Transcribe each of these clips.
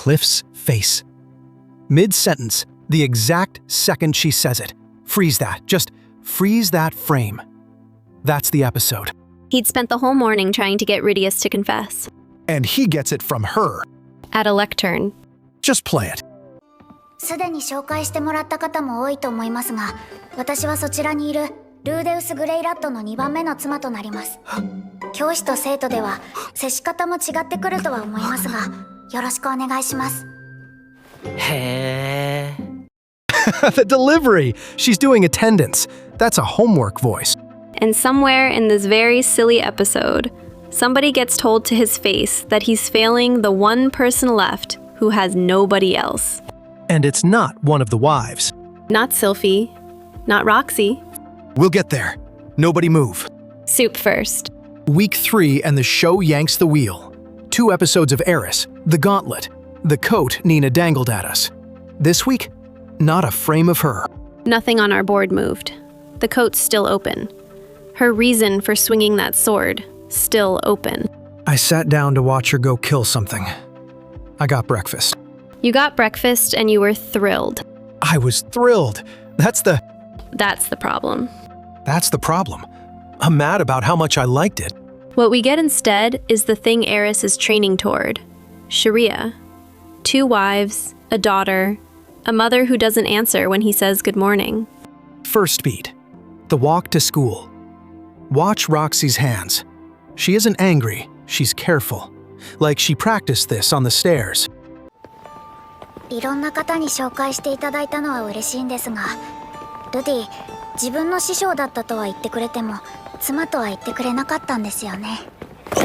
Cliff's face. Mid-sentence, the exact second she says it. Freeze that. Just freeze that frame. That's the episode. He'd spent the whole morning trying to get Rudeus to confess. And he gets it from her. At a lectern. Just play it. すでに紹介してもらった方も多いと思いますが、私はそちらにいるルーデウス・グレイラットの2番目の妻となります。教師と生徒では接し方も違ってくるとは思いますが、よろしくお願いします。へー。 The delivery! She's doing attendance. That's a homework voice. And somewhere in this very silly episode, somebody gets told to his face that he's failing the one person left who has nobody else. And it's not one of the wives. Not Sylphie. Not Roxy. We'll get there. Nobody move. Soup first. Week 3 and the show yanks the wheel. 2 episodes of Eris, the gauntlet, the coat Nina dangled at us. This week, not a frame of her. Nothing on our board moved. The coat's still open. Her reason for swinging that sword, still open. I sat down to watch her go kill something. I got breakfast. You got breakfast and you were thrilled. I was thrilled. That's the problem. That's the problem. I'm mad about how much I liked it. What we get instead is the thing Eris is training toward. Sharia. 2 wives, a daughter, a mother who doesn't answer when he says good morning. First beat. The walk to school. Watch Roxy's hands. She isn't angry, she's careful. Like she practiced this on the stairs. いろんな方に紹介していただいたのは嬉しいんですが、ルディ、自分の師匠だったとは言ってくれても、妻とは言ってくれなかったんですよね。ル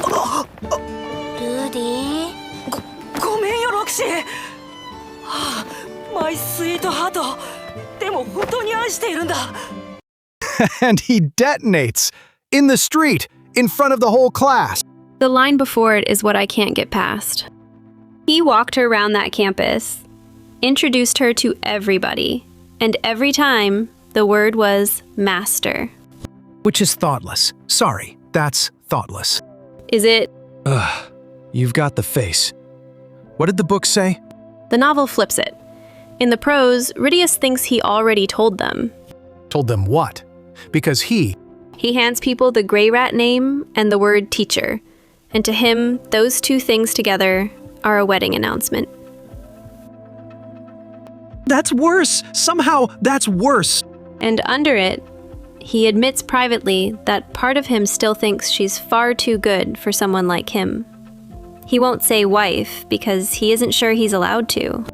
ディ、ごめんよ、ロキシー。はあ、マイスイートハート。でも本当に愛しているんだ。And he detonates in the street, in front of the whole class. The line before it is what I can't get past. He walked her around that campus, introduced her to everybody, and every time, the word was master. Which is thoughtless. Sorry, that's thoughtless. Is it? Ugh, you've got the face. What did the book say? The novel flips it. In the prose, Rudeus thinks he already told them. Told them what? Because he hands people the Greyrat name and the word teacher, and to him, those 2 things together are a wedding announcement. That's worse! Somehow, that's worse! And under it, he admits privately that part of him still thinks she's far too good for someone like him. He won't say wife because he isn't sure he's allowed to.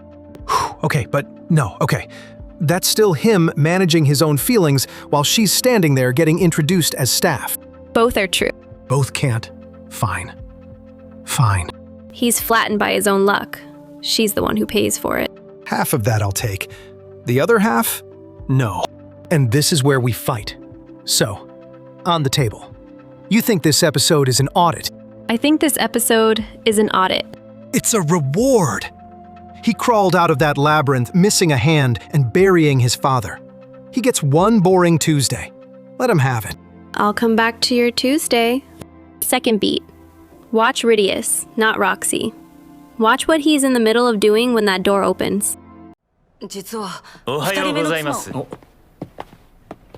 Okay, but no, okay. That's still him managing his own feelings while she's standing there getting introduced as staff. Both are true. Both can't. Fine. Fine. He's flattened by his own luck. She's the one who pays for it. Half of that I'll take. The other half? No. And this is where we fight. So, on the table. You think this episode is an audit. I think this episode is an audit. It's a reward. He crawled out of that labyrinth, missing a hand and burying his father. He gets one boring Tuesday. Let him have it. I'll come back to your Tuesday. Second beat. Watch Rudeus, not Roxy. Watch what he's in the middle of doing when that door opens. 実はおはようございます。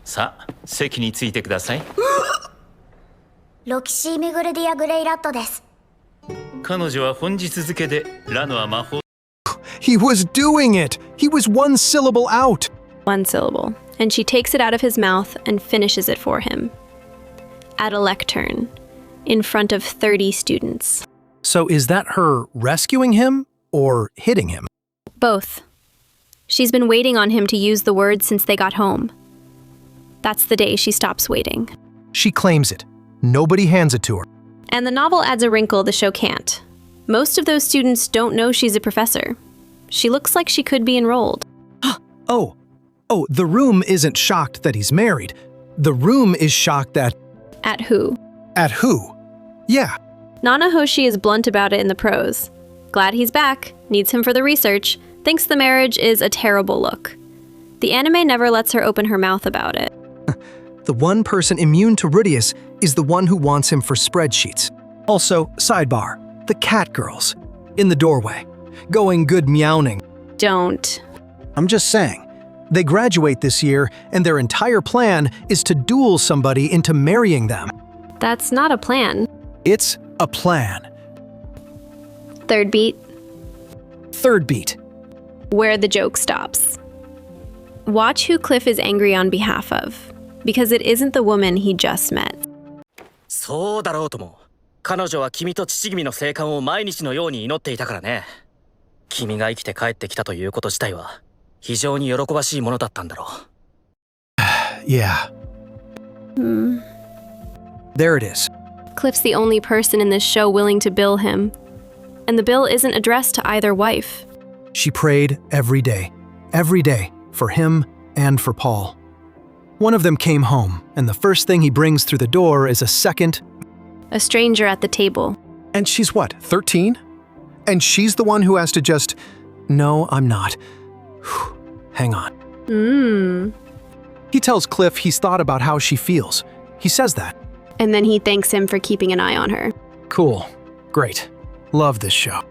さあ、席についてください。ロキシー・ミグルディア・グレイラットです。彼女は本日付でラノア魔法。He was doing it! He was 1 syllable out! 1 syllable, and she takes it out of his mouth and finishes it for him. At a lectern, in front of 30 students. So is that her rescuing him or hitting him? Both. She's been waiting on him to use the word since they got home. That's the day she stops waiting. She claims it. Nobody hands it to her. And the novel adds a wrinkle the show can't. Most of those students don't know she's a professor. She looks like she could be enrolled. Oh, the room isn't shocked that he's married. The room is shocked that... At who? At who? Yeah. Nana Hoshi is blunt about it in the prose. Glad he's back, needs him for the research, thinks the marriage is a terrible look. The anime never lets her open her mouth about it. The one person immune to Rudeus is the one who wants him for spreadsheets. Also, sidebar, the cat girls. In the doorway. going good meowing. Don't. I'm just saying. They graduate this year, and their entire plan is to duel somebody into marrying them. That's not a plan. It's a plan. Third beat, Third beat. where the joke stops. Watch who Cliff is angry on behalf of, because it isn't the woman he just met. そうだろうとも。彼女は君と父君の生還を毎日のように祈っていたからね。君が生きて帰ってきたということ自体は非常に喜ばしいものだったんだろう。Yeah. There it is. Cliff's the only person in this show willing to bill him, and the bill isn't addressed to either wife. She prayed every day, for him and for Paul. One of them came home, and the first thing he brings through the door is a second. A stranger at the table. And she's what, 13? And she's the one who has to just, no, I'm not. Hang on. He tells Cliff he's thought about how she feels. He says that. And then he thanks him for keeping an eye on her. Cool. Great. Love this show.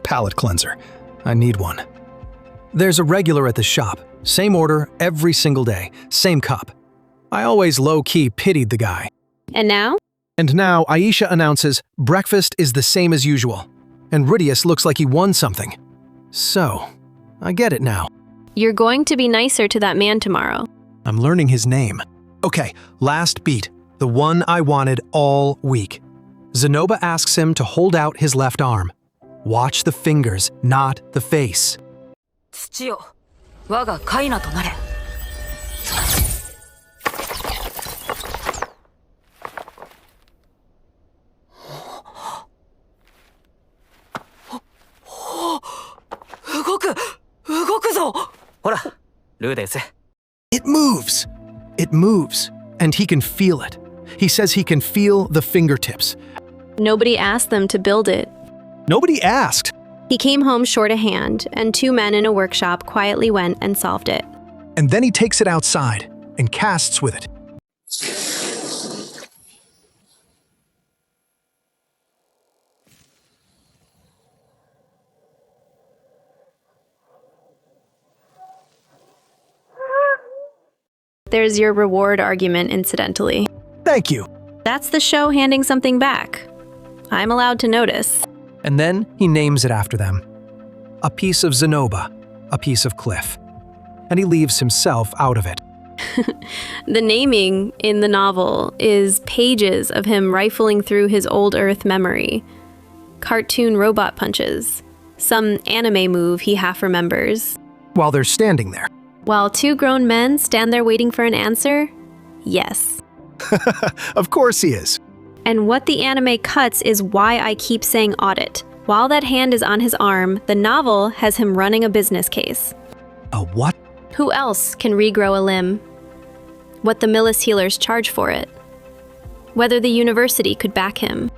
Palate cleanser. I need one. There's a regular at the shop. Same order every single day. Same cup. I always low-key pitied the guy. And now? And now Aisha announces breakfast is the same as usual. And Rudeus looks like he won something. So, I get it now. You're going to be nicer to that man tomorrow. I'm learning his name. Okay, last beat. The one I wanted all week. Zanoba asks him to hold out his left arm. Watch the fingers, not the face. 土よ、我がカイナとなれ。動くぞ。ほら、ルーデウス。It moves. It moves. And he can feel it. He says he can feel the fingertips. Nobody asked them to build it. Nobody asked. He came home short a hand, and two men in a workshop quietly went and solved it. And then he takes it outside and casts with it. There's your reward argument, incidentally. Thank you. That's the show handing something back. I'm allowed to notice. And then he names it after them. A piece of Zanoba, a piece of Cliff. And he leaves himself out of it. The naming in the novel is pages of him rifling through his old Earth memory. Cartoon robot punches. Some anime move he half remembers. While they're standing there. While two grown men stand there waiting for an answer? Yes. Of course he is. And what the anime cuts is why I keep saying audit. While that hand is on his arm, the novel has him running a business case. A what? Who else can regrow a limb? What the Millis healers charge for it? Whether the university could back him.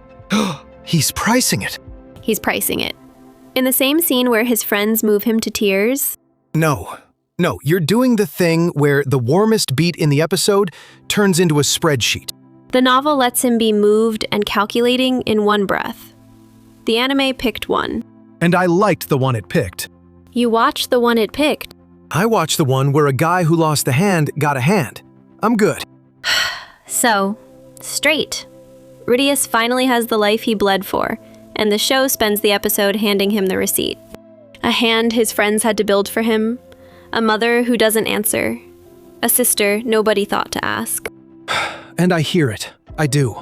He's pricing it. He's pricing it. In the same scene where his friends move him to tears. No, you're doing the thing where the warmest beat in the episode turns into a spreadsheet. The novel lets him be moved and calculating in one breath. The anime picked one. And I liked the one it picked. You watched the one it picked. I watched the one where a guy who lost the hand got a hand. I'm good. So, straight. Rudeus finally has the life he bled for, and the show spends the episode handing him the receipt. A hand his friends had to build for him, a mother who doesn't answer, a sister nobody thought to ask. And I hear it. I do.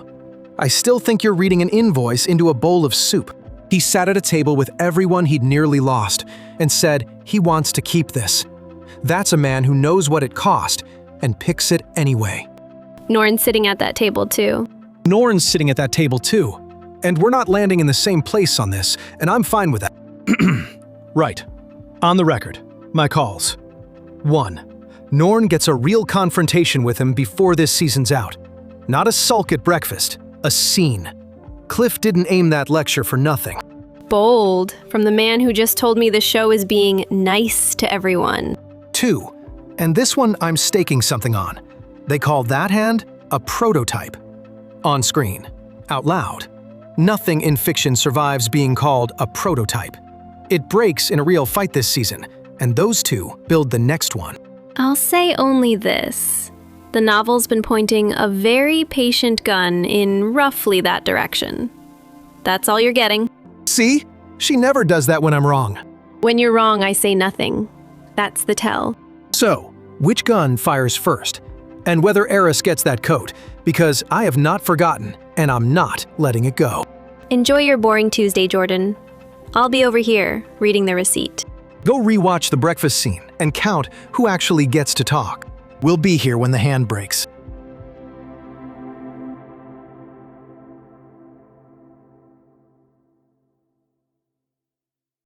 I still think you're reading an invoice into a bowl of soup. He sat at a table with everyone he'd nearly lost and said he wants to keep this. That's a man who knows what it cost and picks it anyway. Norn's sitting at that table too. Norn's sitting at that table too. And we're not landing in the same place on this, and I'm fine with that. Right. On the record. My calls. 1. Norn gets a real confrontation with him before this season's out. Not a sulk at breakfast, a scene. Cliff didn't aim that lecture for nothing. Bold, from the man who just told me the show is being nice to everyone. 2. And this one I'm staking something on. They call that hand a prototype. On screen. Out loud. Nothing in fiction survives being called a prototype. It breaks in a real fight this season, and those two build the next one. I'll say only this. The novel's been pointing a very patient gun in roughly that direction. That's all you're getting. See? She never does that when I'm wrong. When you're wrong, I say nothing. That's the tell. So, which gun fires first? And whether Eris gets that coat, because I have not forgotten, and I'm not letting it go. Enjoy your boring Tuesday, Jordan. I'll be over here, reading the receipt. Go rewatch the breakfast scene and count who actually gets to talk. We'll be here when the hand breaks.